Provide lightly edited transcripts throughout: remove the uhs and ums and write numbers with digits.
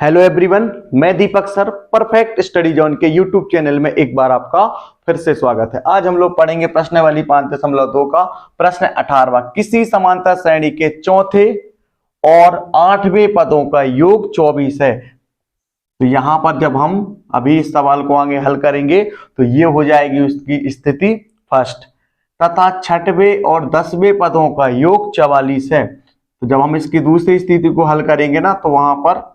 Hello everyone, मैं दीपक sir perfect study zone के YouTube channel में एक बार आपका फिर से स्वागत है। आज हम लोग पढ़ेंगे प्रश्न वाली 5.2 का प्रश्न 18वां। किसी समांतर श्रेणी के चौथे और 8वें पदों का योग 24 है। तो यहां पर जब हम अभी इस सवाल को आगे हल करेंगे तो ये हो जाएगी उसकी स्थिति फर्स्ट, तथा 6वें और 10वें पदों का योग 44 है। तो जब हम इसकी दूसरी स्थिति को हल करेंगे ना तो वहां पर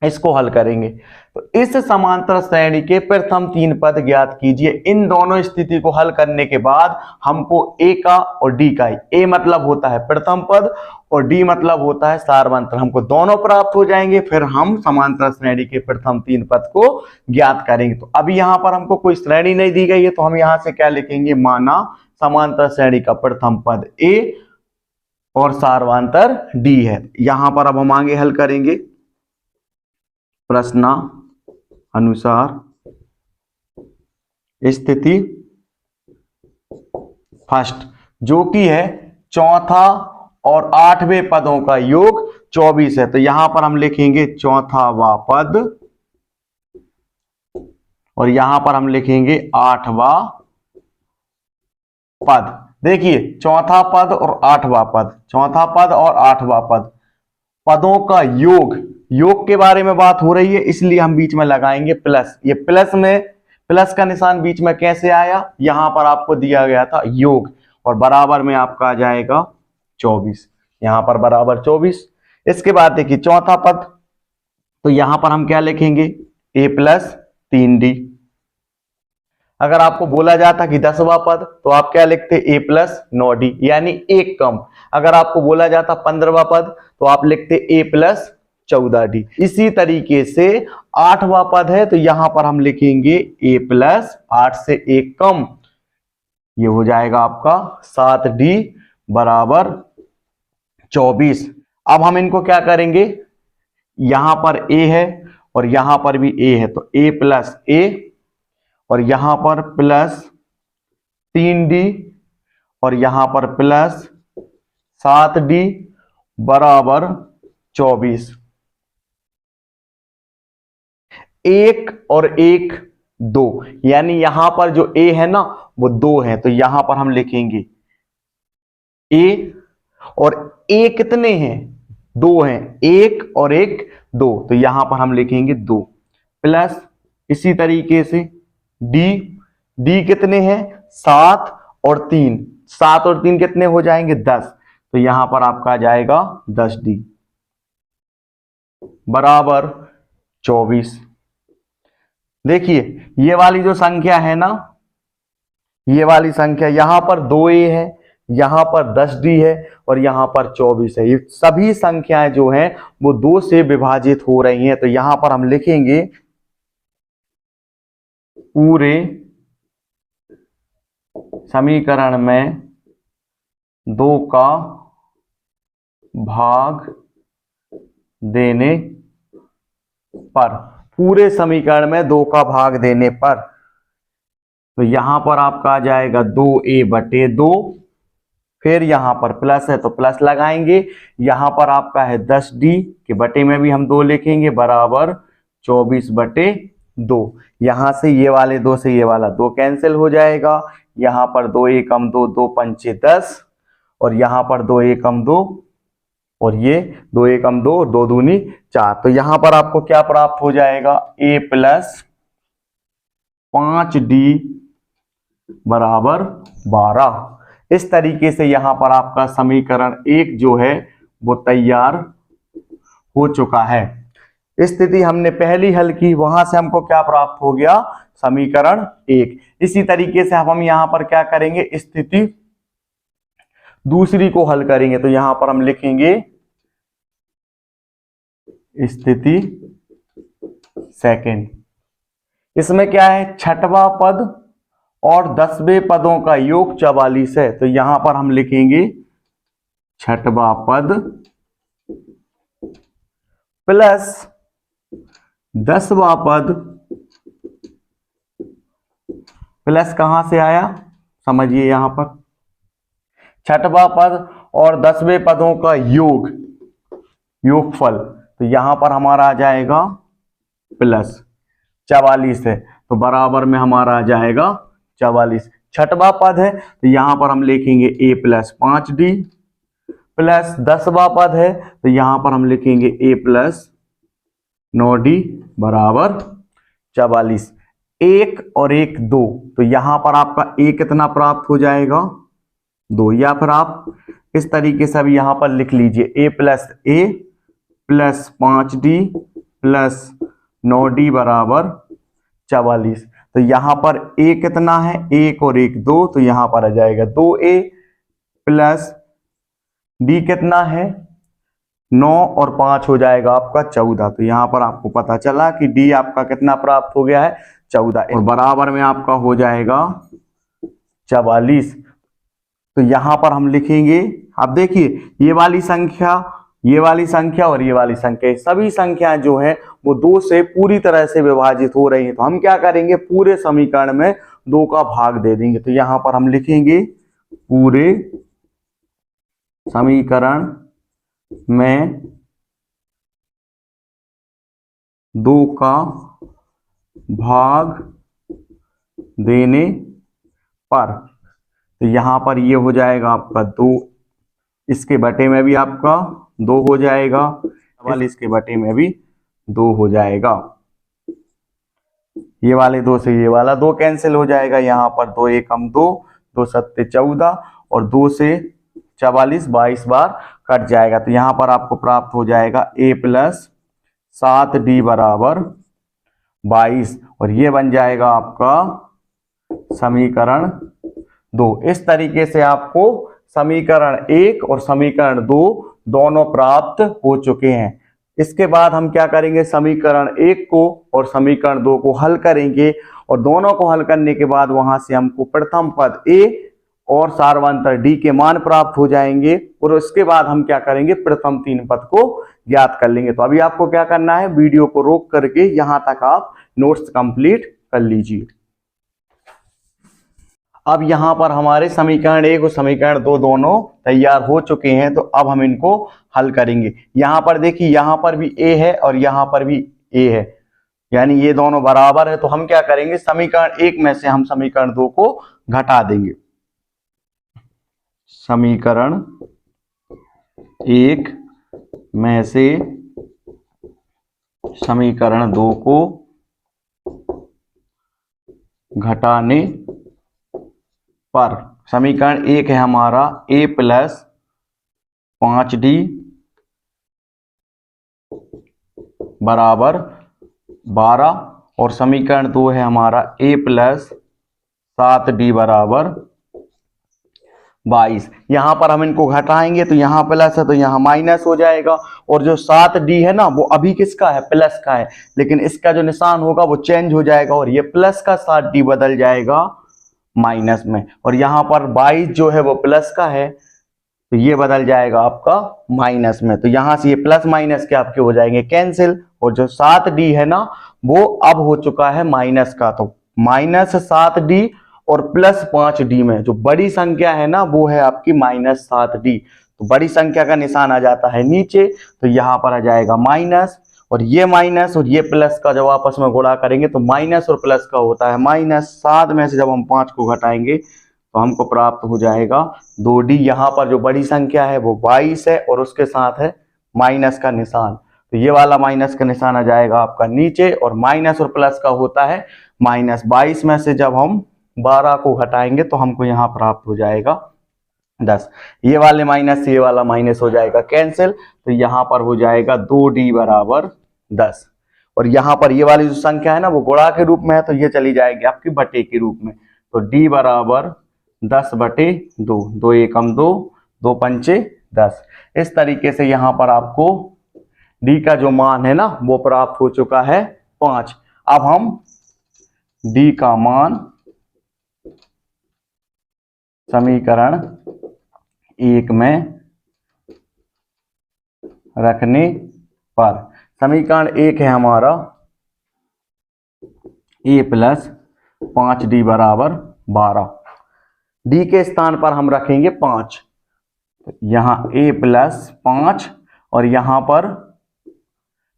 इसको हल करेंगे। तो इस समांतर श्रेणी के प्रथम 3 पद ज्ञात कीजिए। इन दोनों स्थिति को हल करने के बाद हमको ए का और डी का, ए मतलब होता है प्रथम पद और डी मतलब होता है सारवंतर, हमको दोनों प्राप्त हो जाएंगे। फिर हम समांतर श्रेणी के प्रथम 3 पद को ज्ञात करेंगे। तो अभी यहां पर हमको कोई श्रेणी नहीं दी गई है तो हम यहां से क्या लिखेंगे, माना समांतर श्रेणी का प्रथम पद ए और सारवंतर डी है। यहां पर अब हम आगे हल करेंगे प्रश्न अनुसार स्थिति फर्स्ट, जो कि है चौथा और 8वें पदों का योग 24 है। तो यहां पर हम लिखेंगे चौथावा पद और यहां पर हम लिखेंगे 8वां पद। देखिए चौथा पद और 8वां पद, चौथा पद और 8वां पद, पदों का योग, योग के बारे में बात हो रही है इसलिए हम बीच में लगाएंगे प्लस। ये प्लस में, प्लस का निशान बीच में कैसे आया, यहां पर आपको दिया गया था योग और बराबर में आपका आ जाएगा 24, यहां पर बराबर 24। इसके बाद देखिए चौथा पद, तो यहां पर हम क्या लिखेंगे, a प्लस 3d। अगर आपको बोला जाता कि 10वां पद तो आप क्या लिखते, a प्लस 9d, यानी एक कम। अगर आपको बोला जाता 15वां पद तो आप लिखते a प्लस 14d। इसी तरीके से 8वां पद है तो यहां पर हम लिखेंगे a प्लस 8 से एक कम, ये हो जाएगा आपका 7d बराबर 24। अब हम इनको क्या करेंगे, यहां पर a है और यहां पर भी a है तो a प्लस a और यहां पर प्लस 3d और यहां पर प्लस 7d बराबर 24। एक और एक 2, यानी यहां पर जो a है ना वो 2 है तो यहां पर हम लिखेंगे a, और a कितने हैं, 2 हैं, एक और एक 2, तो यहां पर हम लिखेंगे 2 प्लस, इसी तरीके से d, d कितने हैं 7 और 3, 7 और 3 कितने हो जाएंगे 10, तो यहां पर आपका आ जाएगा 10d बराबर 24। देखिए ये वाली जो संख्या है ना, ये वाली संख्या यहां पर 2a है, यहां पर 10d है और यहां पर 24 है। ये सभी संख्याएं जो हैं वो 2 से विभाजित हो रही हैं। तो यहां पर हम लिखेंगे पूरे समीकरण में 2 का भाग देने पर, पूरे समीकरण में 2 का भाग देने पर, तो यहां पर आपका आ जाएगा 2a बटे 2, फिर यहां पर प्लस है तो प्लस लगाएंगे, यहां पर आपका है 10d के बटे में भी हम 2 लिखेंगे बराबर 24 बटे 2। यहां से ये वाले 2 से ये वाला 2 कैंसिल हो जाएगा, यहां पर 2 एकम 2, 2 पंचे 10 और यहां पर 2 एकम 2 और ये 2 एकम 2 और 2 दूनी 4। तो यहां पर आपको क्या प्राप्त हो जाएगा, a प्लस 5d बराबर 12। इस तरीके से यहां पर आपका समीकरण 1 जो है वो तैयार हो चुका है। स्थिति हमने पहली हल की, वहां से हमको क्या प्राप्त हो गया, समीकरण 1। इसी तरीके से हम यहां पर क्या करेंगे, स्थिति दूसरी को हल करेंगे। तो यहां पर हम लिखेंगे स्थिति सेकंड। इसमें क्या है, 6वां पद और 10वें पदों का योग 44 है। तो यहां पर हम लिखेंगे 6वां पद प्लस 10वां पद, प्लस कहां से आया समझिए, यहां पर 6वां पद और 10वें पदों का योग, योगफल, तो यहां पर हमारा आ जाएगा प्लस 44 है, तो बराबर में हमारा आ जाएगा 44। छठवां पद है तो यहां पर हम लिखेंगे a प्लस 5d प्लस 10वां पद है तो यहां पर हम लिखेंगे a प्लस 9d बराबर 44। एक और एक दो, तो यहां पर आपका a कितना प्राप्त हो जाएगा 2, या फिर आप इस तरीके से भी यहां पर लिख लीजिए a plus 5d plus 9d बराबर 44। तो यहां पर a कितना है, एक और एक दो, तो यहां पर आ जाएगा 2a प्लस d कितना है 9 और 5 हो जाएगा आपका 14। तो यहां पर आपको पता चला कि d आपका कितना प्राप्त हो गया है 14, और बराबर में आपका हो जाएगा 44। तो यहां पर हम लिखेंगे, आप देखिए ये वाली संख्या और ये वाली संख्या, सभी संख्याएं जो है वो 2 से पूरी तरह से विभाजित हो रही हैं। तो हम क्या करेंगे, पूरे समीकरण में 2 का भाग दे देंगे। तो यहां पर हम लिखेंगे पूरे समीकरण में 2 का भाग देने पर, तो यहां पर ये हो जाएगा आपका 2, इसके बटे में भी आपका 2 हो जाएगा, वाले इसके बटे में भी 2 हो जाएगा। ये वाले 2 से ये वाला 2 कैंसिल हो जाएगा, यहाँ पर 2 एकम 2, 2 सत्ते 14 और 2 से 44 22 बार कट जाएगा। तो यहाँ पर आपको प्राप्त हो जाएगा a प्लस 7d बराबर 22, और ये बन जाएगा आपका समीकरण 2। इस तरीके से आपको समीकरण 1 और समीकरण 2 दोनों प्राप्त हो चुके हैं। इसके बाद हम क्या करेंगे, समीकरण 1 को और समीकरण 2 को हल करेंगे, और दोनों को हल करने के बाद वहां से हमको प्रथम पद a और सार्वंतर d के मान प्राप्त हो जाएंगे, और उसके बाद हम क्या करेंगे, प्रथम 3 पद को ज्ञात कर लेंगे। तो अभी आपको क्या करना है, वीडियो को रोक करके यहां तक आप नोट्स कंप्लीट कर लीजिए। अब यहां पर हमारे समीकरण 1 और समीकरण 2 दोनों तैयार हो चुके हैं, तो अब हम इनको हल करेंगे। यहां पर देखिए, यहां पर भी a है और यहां पर भी a है, यानी ये दोनों बराबर है। तो हम क्या करेंगे, समीकरण 1 में से हम समीकरण 2 को घटा देंगे। समीकरण 1 में से समीकरण 2 को घटाने पर समीकरण 1 है हमारा a प्लस 5d बराबर 12, और समीकरण 2 है हमारा a प्लस 7d बराबर 22। यहां पर हम इनको घटाएंगे तो यहां प्लस है तो यहां माइनस हो जाएगा, और जो 7d है ना वो अभी किसका है, प्लस का है, लेकिन इसका जो निशान होगा वो चेंज हो जाएगा, और ये प्लस का 7d बदल जाएगा माइनस में, और यहां पर 22 जो है वो प्लस का है तो ये बदल जाएगा आपका माइनस में। तो यहां से ये प्लस माइनस के आपके हो जाएंगे कैंसिल, और जो 7d है ना वो अब हो चुका है माइनस का, तो माइनस 7d और प्लस 5d में जो बड़ी संख्या है ना वो है आपकी माइनस 7d। तो बड़ी संख्या का निशान आ जाता है नीचे, तो यहां पर आ जाएगा माइनस, और ये माइनस और ये प्लस का जब आपस में गुणा करेंगे तो माइनस और प्लस का होता है माइनस। 7 में से जब हम 5 को घटाएंगे तो हमको प्राप्त हो जाएगा 2d। यहाँ पर जो बड़ी संख्या है वो 22 है और उसके साथ है माइनस का निशान, तो ये वाला माइनस का निशान आ जाएगा आपका नीचे, और माइनस और प्लस का होता है माइनस। 22 में से जब हम 12 को घटाएंगे तो हमको यहाँ प्राप्त हो जाएगा 10। ये वाले माइनस से ये वाला माइनस हो जाएगा कैंसिल, तो यहाँ पर हो जाएगा 2d बराबर 10, और यहाँ पर ये वाली जो संख्या है ना वो गुणा के रूप में है तो ये चली जाएगी आपकी बटे के रूप में। तो d बराबर 10 बटे 2, 2 एकम 2, 2 पंचे 10। इस तरीके से यहाँ पर आपको d का जो मान है ना वो प्राप्त हो चुका है 5। अब हम d का मान समीकरण 1 में रखने पर, समीकरण 1 है हमारा a प्लस 5d बराबर 12, d के स्थान पर हम रखेंगे 5, यहाँ a प्लस 5 और यहाँ पर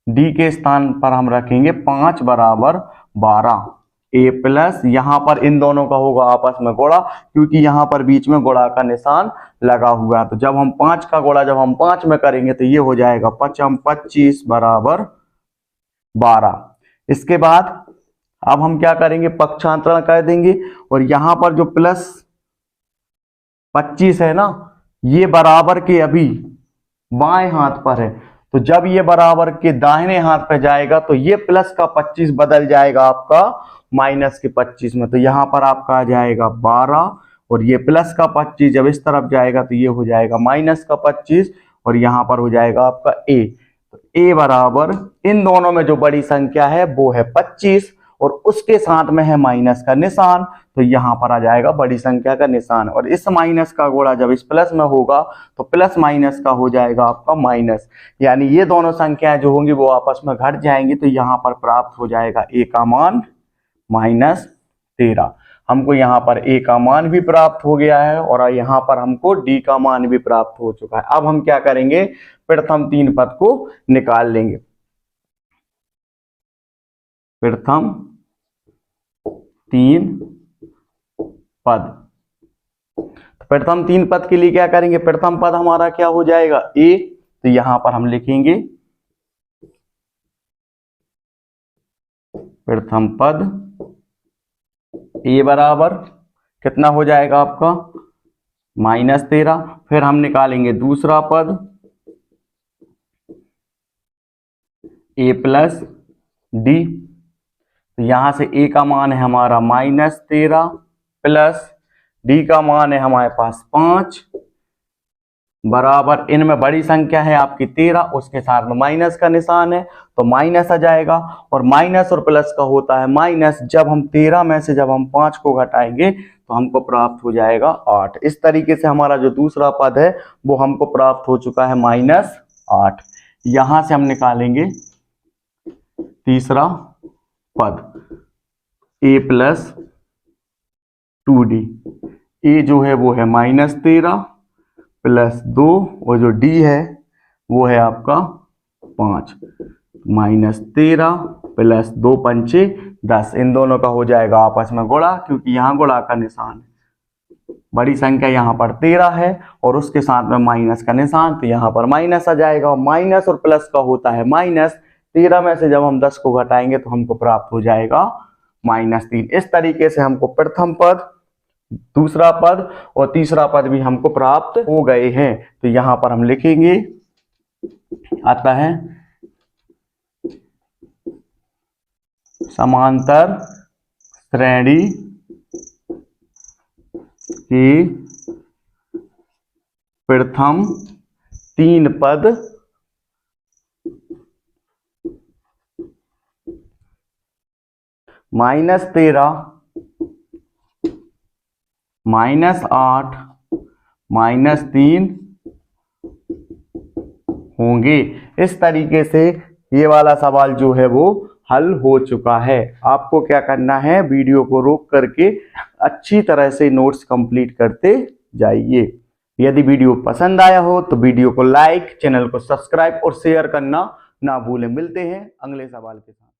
डी के स्थान पर हम रखेंगे 5 बराबर 12। ए प्लस, यहां पर इन दोनों का होगा आपस में गुणा, क्योंकि यहां पर बीच में गुणा का निशान लगा हुआ है। तो जब हम 5 का गुणा जब हम 5 में करेंगे तो ये हो जाएगा 25 बराबर 12। इसके बाद अब हम क्या करेंगे, पक्षांतरण कर देंगे, और यहां पर जो प्लस 25 है ना, ये बराबर के अभी बाएं हाथ पर है, तो जब ये बराबर के दाहिने हाथ पे जाएगा तो ये प्लस का 25 बदल जाएगा आपका माइनस के 25 में। तो यहां पर आपका आ जाएगा 12, और ये प्लस का 25 जब इस तरफ जाएगा तो ये हो जाएगा माइनस का 25, और यहां पर हो जाएगा आपका ए। तो ए बराबर इन दोनों में जो बड़ी संख्या है वो है 25, और उसके साथ में है माइनस का निशान, तो यहां पर आ जाएगा बड़ी संख्या का निशान। और इस माइनस का गुणा जब इस प्लस में होगा तो प्लस माइनस का हो जाएगा आपका माइनस, यानी ये दोनों संख्याएं जो होंगी वो आपस में घट जाएंगी। तो यहां पर प्राप्त हो जाएगा ए का मान -13। हमको यहाँ पर ए का मान भी प्राप्त हो गया है, और यहाँ पर हमको डी का मान भी प्राप्त हो चुका है। अब हम क्या करेंगे, प्रथम 3 पद को निकाल लेंगे। प्रथम 3 पद, प्रथम 3 पद के लिए क्या करेंगे, प्रथम पद हमारा क्या हो जाएगा ए, तो यहां पर हम लिखेंगे प्रथम पद ए बराबर कितना हो जाएगा आपका -13। फिर हम निकालेंगे दूसरा पद ए प्लस डी, तो यहां से ए का मान है हमारा -13 प्लस डी का मान है हमारे पास 5 बराबर, इनमें बड़ी संख्या है आपकी 13, उसके साथ में माइनस का निशान है तो माइनस आ जाएगा, और माइनस और प्लस का होता है माइनस। जब हम 13 में से जब हम 5 को घटाएंगे तो हमको प्राप्त हो जाएगा 8। इस तरीके से हमारा जो दूसरा पद है वो हमको प्राप्त हो चुका है -8। यहां से हम निकालेंगे तीसरा पद ए प्लस 2d। ए जो है वो है -13 प्लस 2, और जो डी है वो है आपका 5। -13 प्लस 2 पंचे 10, इन दोनों का हो जाएगा आपस में गुणा, क्योंकि यहाँ गुणा का निशान है। बड़ी संख्या यहाँ पर 13 है और उसके साथ में माइनस का निशान, तो यहाँ पर माइनस आ जाएगा। माइनस और प्लस का होता है माइनस, 13 में से जब हम 10 को घटाएंगे तो हमको प्राप्त हो जाएगा -3। इस तरीके से हमको प्रथम पद, दूसरा पद और तीसरा पद भी हमको प्राप्त हो गए हैं। तो यहां पर हम लिखेंगे, आता है समांतर श्रेणी के प्रथम 3 पद -13 -8 -3 होंगे। इस तरीके से ये वाला सवाल जो है वो हल हो चुका है। आपको क्या करना है, वीडियो को रोक करके अच्छी तरह से नोट्स कंप्लीट करते जाइए। यदि वीडियो पसंद आया हो तो वीडियो को लाइक, चैनल को सब्सक्राइब और शेयर करना ना भूलें। मिलते हैं अगले सवाल के साथ।